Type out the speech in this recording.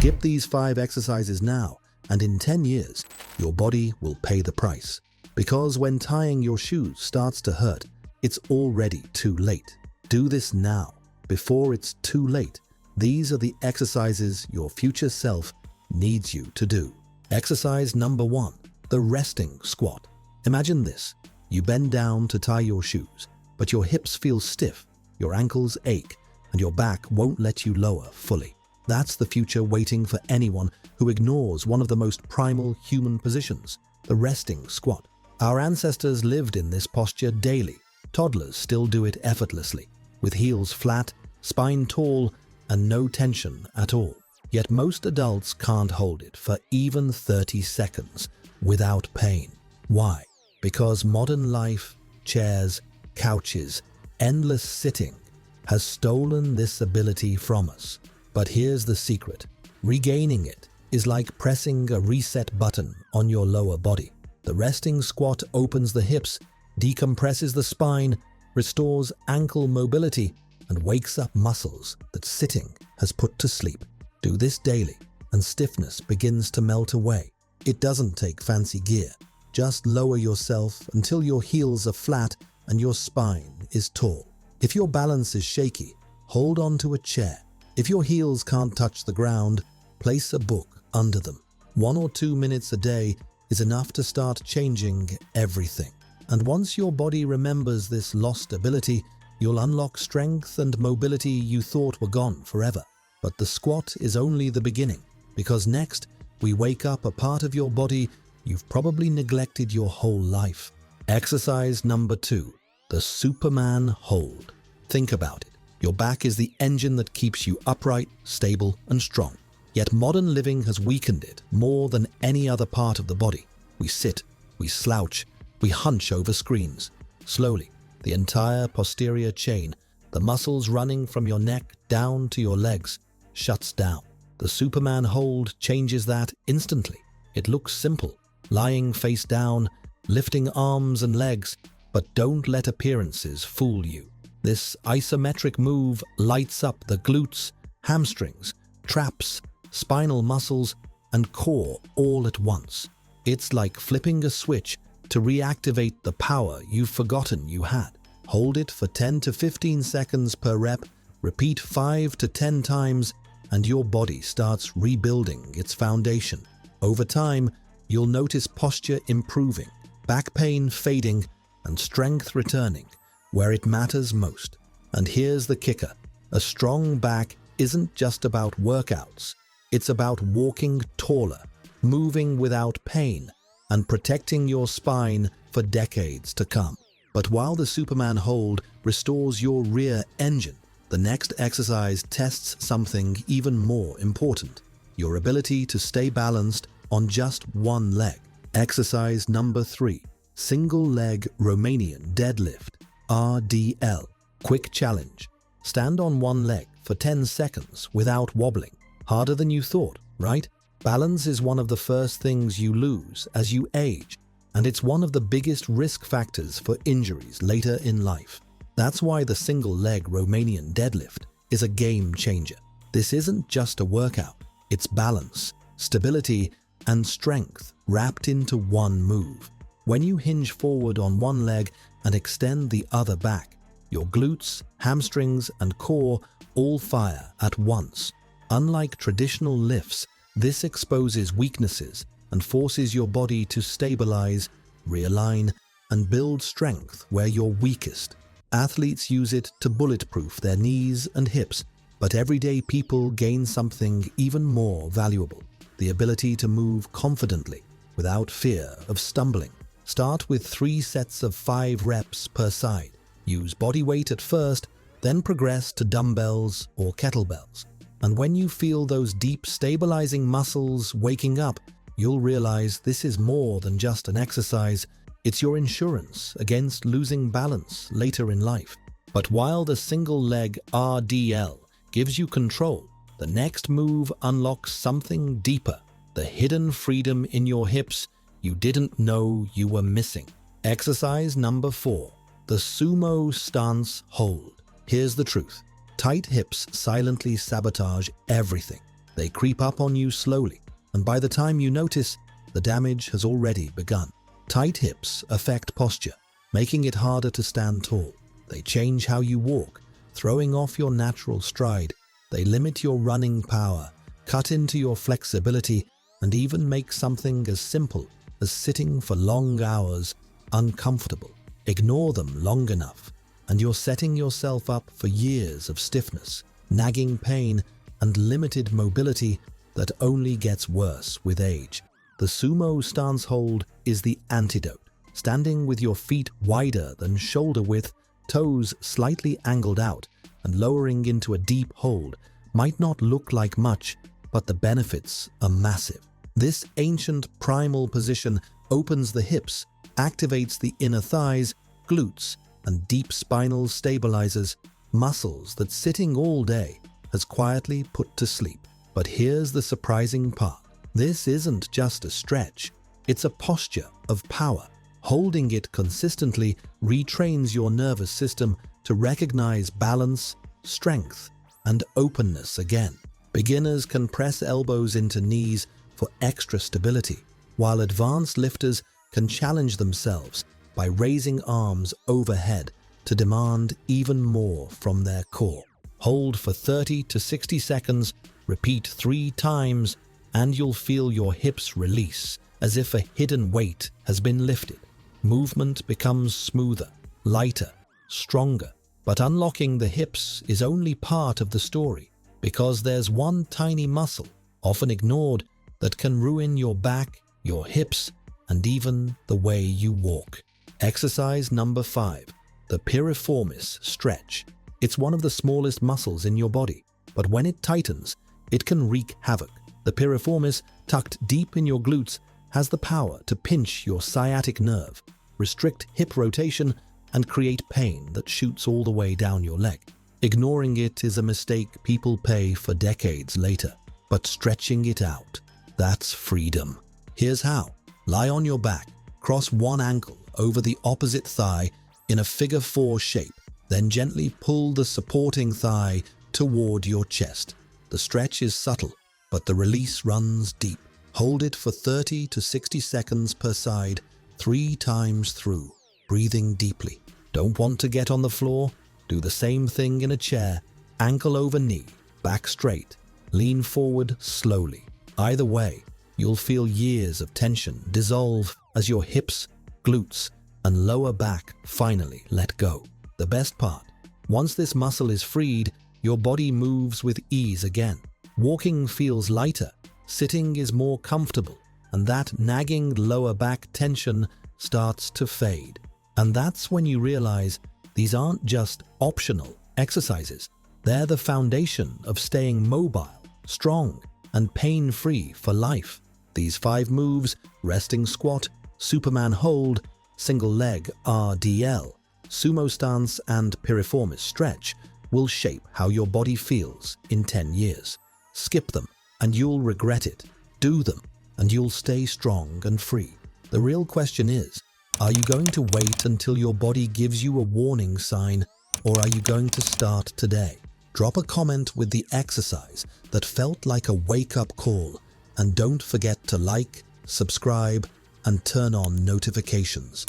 Skip these 5 exercises now, and in 10 years, your body will pay the price. Because when tying your shoes starts to hurt, it's already too late. Do this now, before it's too late. These are the exercises your future self needs you to do. Exercise number 1, the resting squat. Imagine this. You bend down to tie your shoes, but your hips feel stiff, your ankles ache, and your back won't let you lower fully. That's the future waiting for anyone who ignores one of the most primal human positions, the resting squat. Our ancestors lived in this posture daily. Toddlers still do it effortlessly, with heels flat, spine tall, and no tension at all. Yet most adults can't hold it for even 30 seconds without pain. Why? Because modern life, chairs, couches, endless sitting has stolen this ability from us. But here's the secret. Regaining it is like pressing a reset button on your lower body. The resting squat opens the hips, decompresses the spine, restores ankle mobility, and wakes up muscles that sitting has put to sleep. Do this daily, and stiffness begins to melt away. It doesn't take fancy gear. Just lower yourself until your heels are flat and your spine is tall. If your balance is shaky, hold on to a chair. If your heels can't touch the ground, place a book under them. 1 or 2 minutes a day is enough to start changing everything. And once your body remembers this lost ability, you'll unlock strength and mobility you thought were gone forever. But the squat is only the beginning, because next we wake up a part of your body you've probably neglected your whole life. Exercise number 2, the Superman hold. Think about it. Your back is the engine that keeps you upright, stable, and strong. Yet modern living has weakened it more than any other part of the body. We sit, we slouch, we hunch over screens. Slowly, the entire posterior chain, the muscles running from your neck down to your legs, shuts down. The Superman hold changes that instantly. It looks simple, lying face down, lifting arms and legs, but don't let appearances fool you. This isometric move lights up the glutes, hamstrings, traps, spinal muscles, and core all at once. It's like flipping a switch to reactivate the power you've forgotten you had. Hold it for 10 to 15 seconds per rep, repeat 5 to 10 times, and your body starts rebuilding its foundation. Over time, you'll notice posture improving, back pain fading, and strength returning where it matters most. And here's the kicker. A strong back isn't just about workouts. It's about walking taller, moving without pain, and protecting your spine for decades to come. But while the Superman hold restores your rear engine, the next exercise tests something even more important: your ability to stay balanced on just one leg. Exercise number 3, single leg Romanian deadlift, RDL. Quick challenge. Stand on one leg for 10 seconds without wobbling. Harder than you thought, right? Balance is one of the first things you lose as you age, and it's one of the biggest risk factors for injuries later in life. That's why the single leg Romanian deadlift is a game changer. This isn't just a workout. It's balance, stability, and strength wrapped into one move. When you hinge forward on one leg and extend the other back, your glutes, hamstrings, and core all fire at once. Unlike traditional lifts, this exposes weaknesses and forces your body to stabilize, realign, and build strength where you're weakest. Athletes use it to bulletproof their knees and hips, but everyday people gain something even more valuable: the ability to move confidently without fear of stumbling. Start with 3 sets of 5 reps per side. Use body weight at first, then progress to dumbbells or kettlebells. And when you feel those deep stabilizing muscles waking up, you'll realize this is more than just an exercise. It's your insurance against losing balance later in life. But while the single leg RDL gives you control, the next move unlocks something deeper: the hidden freedom in your hips you didn't know you were missing. Exercise number 4, the Sumo stance hold. Here's the truth. Tight hips silently sabotage everything. They creep up on you slowly, and by the time you notice, the damage has already begun. Tight hips affect posture, making it harder to stand tall. They change how you walk, throwing off your natural stride. They limit your running power, cut into your flexibility, and even make something as simple as sitting for long hours uncomfortable. Ignore them long enough, and you're setting yourself up for years of stiffness, nagging pain, and limited mobility that only gets worse with age. The sumo stance hold is the antidote. Standing with your feet wider than shoulder width, toes slightly angled out, and lowering into a deep hold might not look like much, but the benefits are massive. This ancient primal position opens the hips, activates the inner thighs, glutes, and deep spinal stabilizers, muscles that sitting all day has quietly put to sleep. But here's the surprising part. This isn't just a stretch, it's a posture of power. Holding it consistently retrains your nervous system to recognize balance, strength, and openness again. Beginners can press elbows into knees for extra stability, while advanced lifters can challenge themselves by raising arms overhead to demand even more from their core. Hold for 30 to 60 seconds, repeat 3 times, and you'll feel your hips release as if a hidden weight has been lifted. Movement becomes smoother, lighter, stronger. But unlocking the hips is only part of the story, because there's one tiny muscle, often ignored, that can ruin your back, your hips, and even the way you walk. Exercise number 5, the piriformis stretch. It's one of the smallest muscles in your body, but when it tightens, it can wreak havoc. The piriformis, tucked deep in your glutes, has the power to pinch your sciatic nerve, restrict hip rotation, and create pain that shoots all the way down your leg. Ignoring it is a mistake people pay for decades later, but stretching it out, that's freedom. Here's how. Lie on your back, cross one ankle over the opposite thigh in a figure 4 shape, then gently pull the supporting thigh toward your chest. The stretch is subtle, but the release runs deep. Hold it for 30 to 60 seconds per side, 3 times through, breathing deeply. Don't want to get on the floor? Do the same thing in a chair, ankle over knee, back straight, lean forward slowly. Either way, you'll feel years of tension dissolve as your hips, glutes, and lower back finally let go. The best part, once this muscle is freed, your body moves with ease again. Walking feels lighter, sitting is more comfortable, and that nagging lower back tension starts to fade. And that's when you realize these aren't just optional exercises. They're the foundation of staying mobile, strong, and pain-free for life. These 5 moves, resting squat, Superman hold, single leg RDL, sumo stance, and piriformis stretch, will shape how your body feels in 10 years. Skip them, and you'll regret it. Do them, and you'll stay strong and free. The real question is, are you going to wait until your body gives you a warning sign, or are you going to start today? Drop a comment with the exercise that felt like a wake-up call, and don't forget to like, subscribe, and turn on notifications.